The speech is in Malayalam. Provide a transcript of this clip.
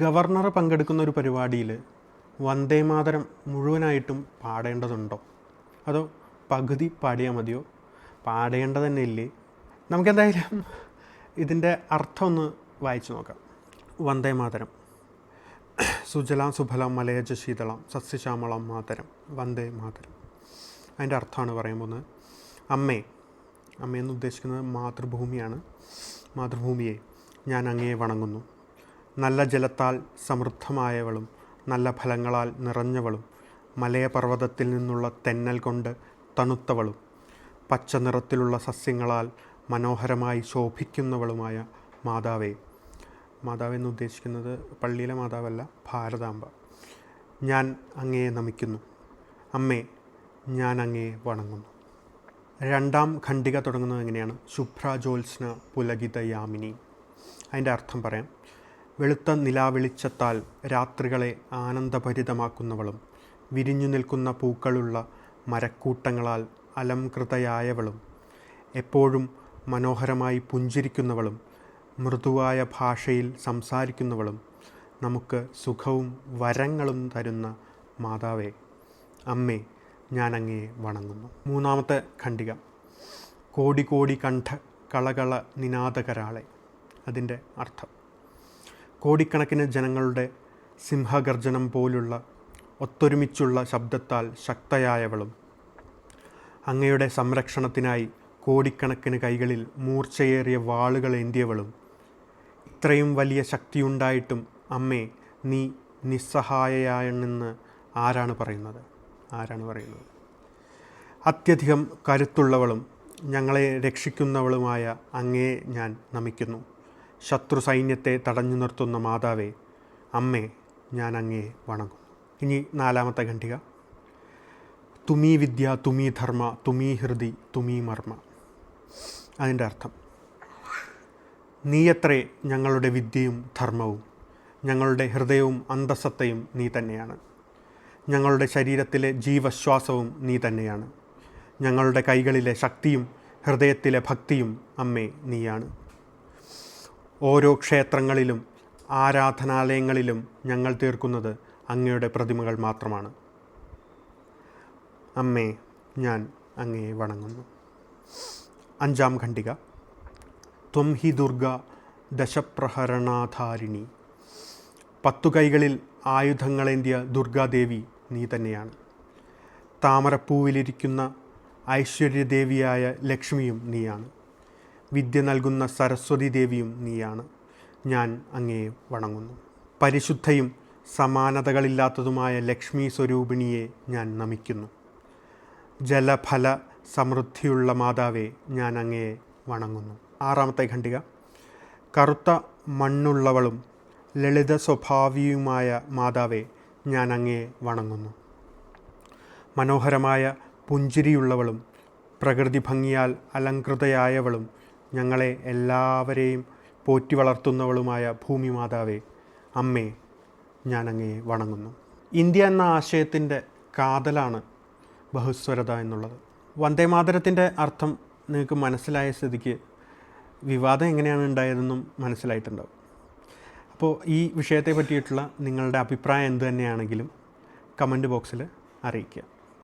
ഗവർണർ പങ്കെടുക്കുന്ന ഒരു പരിപാടിയിൽ വന്ദേമാതരം മുഴുവനായിട്ടും പാടേണ്ടതുണ്ടോ, അതോ പകുതി പാടിയാൽ മതിയോ? പാടേണ്ടത് തന്നെ ഇല്ലേ? നമുക്കെന്തായാലും ഇതിൻ്റെ അർത്ഥം ഒന്ന് വായിച്ചു നോക്കാം. വന്ദേമാതരം. സുജലാം സുഫലാം മലയജ ശീതളാം സസ്യശ്യാമളാം മാതരം വന്ദേ മാതരം. അതിൻ്റെ അർത്ഥമാണ് പറയാൻ പോകുന്നത്. അമ്മയെന്ന് ഉദ്ദേശിക്കുന്നത് മാതൃഭൂമിയാണ്. മാതൃഭൂമിയെ ഞാൻ അങ്ങയെ വണങ്ങുന്നു. നല്ല ജലത്താൽ സമൃദ്ധമായവളും നല്ല ഫലങ്ങളാൽ നിറഞ്ഞവളും മലയപർവ്വതത്തിൽ നിന്നുള്ള തെന്നൽ കൊണ്ട് തണുത്തവളും പച്ച നിറത്തിലുള്ള സസ്യങ്ങളാൽ മനോഹരമായി ശോഭിക്കുന്നവളുമായ മാതാവേ. മാതാവെന്ന് ഉദ്ദേശിക്കുന്നത് പള്ളിയിലെ മാതാവല്ല, ഭാരതാംബ. ഞാൻ അങ്ങയെ നമിക്കുന്നു. അമ്മേ, ഞാൻ അങ്ങയെ വണങ്ങുന്നു. രണ്ടാം ഖണ്ഡിക തുടങ്ങുന്നത് എങ്ങനെയാണ്? ശുഭ്രാജോത്സ്ന പുലകിത യാമിനി. അതിൻ്റെ അർത്ഥം പറയാം. വെളുത്ത നിലാവെളിച്ചത്താൽ രാത്രികളെ ആനന്ദഭരിതമാക്കുന്നവളും വിരിഞ്ഞു നിൽക്കുന്ന പൂക്കളുള്ള മരക്കൂട്ടങ്ങളാൽ അലംകൃതയായവളും എപ്പോഴും മനോഹരമായി പുഞ്ചിരിക്കുന്നവളും മൃദുവായ ഭാഷയിൽ സംസാരിക്കുന്നവളും നമുക്ക് സുഖവും വരങ്ങളും തരുന്ന മാതാവേ, അമ്മേ, ഞാൻ അങ്ങയെ വണങ്ങുന്നു. മൂന്നാമത്തെ ഖണ്ഡിക കോടി കോടി കണ്ഠ കളകള നിനാദകരാളെ. അതിൻ്റെ അർത്ഥം കോടിക്കണക്കിന് ജനങ്ങളുടെ സിംഹഗർജനം പോലുള്ള ഒത്തൊരുമിച്ചുള്ള ശബ്ദത്താൽ ശക്തയായവളും അങ്ങയുടെ സംരക്ഷണത്തിനായി കോടിക്കണക്കിന് കൈകളിൽ മൂർച്ചയേറിയ വാളുകൾ ഏന്തിയവളും ഇത്രയും വലിയ ശക്തിയുണ്ടായിട്ടും അമ്മേ, നീ നിസ്സഹായയാണെന്ന് ആരാണ് പറയുന്നത്? അത്യധികം കരുത്തുള്ളവളും ഞങ്ങളെ രക്ഷിക്കുന്നവളുമായ അങ്ങയെ ഞാൻ നമിക്കുന്നു. ശത്രു സൈന്യത്തെ തടഞ്ഞു നിർത്തുന്ന മാതാവേ, അമ്മേ, ഞാൻ അങ്ങയെ വണങ്ങുന്നു. ഇനി നാലാമത്തെ ഖണ്ഡിക തുമീ വിദ്യ തുമീ ധർമ്മ തുമീ ഹൃദി തുമീ മർമ്മ. അതിൻ്റെ അർത്ഥം നീയത്രേ ഞങ്ങളുടെ വിദ്യയും ധർമ്മവും, ഞങ്ങളുടെ ഹൃദയവും അന്തസ്സത്തയും നീ തന്നെയാണ്. ഞങ്ങളുടെ ശരീരത്തിലെ ജീവശ്വാസവും നീ തന്നെയാണ്. ഞങ്ങളുടെ കൈകളിലെ ശക്തിയും ഹൃദയത്തിലെ ഭക്തിയും അമ്മേ നീയാണ്. ഓരോ ക്ഷേത്രങ്ങളിലും ആരാധനാലയങ്ങളിലും ഞങ്ങൾ തീർക്കുന്നത് അങ്ങയുടെ പ്രതിമകൾ മാത്രമാണ്. അമ്മേ, ഞാൻ അങ്ങയെ വണങ്ങുന്നു. അഞ്ചാം ഖണ്ഡിക ത്വം ഹി ദുർഗ ദശപ്രഹരണാധാരിണി. 10 കൈകളിൽ ആയുധങ്ങളേന്തിയ ദുർഗാദേവി നീ തന്നെയാണ്. താമരപ്പൂവിലിരിക്കുന്ന ഐശ്വര്യദേവിയായ ലക്ഷ്മിയും നീയാണ്. വിദ്യ നൽകുന്ന സരസ്വതി ദേവിയും നീയാണ്. ഞാൻ അങ്ങയെ വണങ്ങുന്നു. പരിശുദ്ധയും സമാനതകളില്ലാത്തതുമായ ലക്ഷ്മി സ്വരൂപിണിയെ ഞാൻ നമിക്കുന്നു. ജലഫല സമൃദ്ധിയുള്ള മാതാവേ, ഞാൻ അങ്ങയെ വണങ്ങുന്നു. ആറാമത്തെ ഖണ്ഡിക കറുത്ത മണ്ണുള്ളവളും ലളിത സ്വഭാവിയുമായ മാതാവേ, ഞാൻ അങ്ങയെ വണങ്ങുന്നു. മനോഹരമായ പുഞ്ചിരിയുള്ളവളും പ്രകൃതി ഭംഗിയാൽ അലങ്കൃതയായവളും ഞങ്ങളെ എല്ലാവരെയും പോറ്റി വളർത്തുന്നവളുമായ ഭൂമി മാതാവേ, അമ്മേ, ഞാൻ അങ്ങയെ വണങ്ങുന്നു. ഇന്ത്യ എന്ന ആശയത്തിൻ്റെ കാതലാണ് ബഹുസ്വരത എന്നുള്ളത്. വന്ദേമാതരത്തിൻ്റെ അർത്ഥം നിങ്ങൾക്ക് മനസ്സിലായ സ്ഥിതിക്ക് വിവാദം എങ്ങനെയാണ് ഉണ്ടായതെന്നും മനസ്സിലായിട്ടുണ്ടാവും. അപ്പോൾ ഈ വിഷയത്തെ പറ്റിയിട്ടുള്ള നിങ്ങളുടെ അഭിപ്രായം എന്ത് തന്നെയാണെങ്കിലും കമൻറ്റ് ബോക്സിൽ അറിയിക്കുക.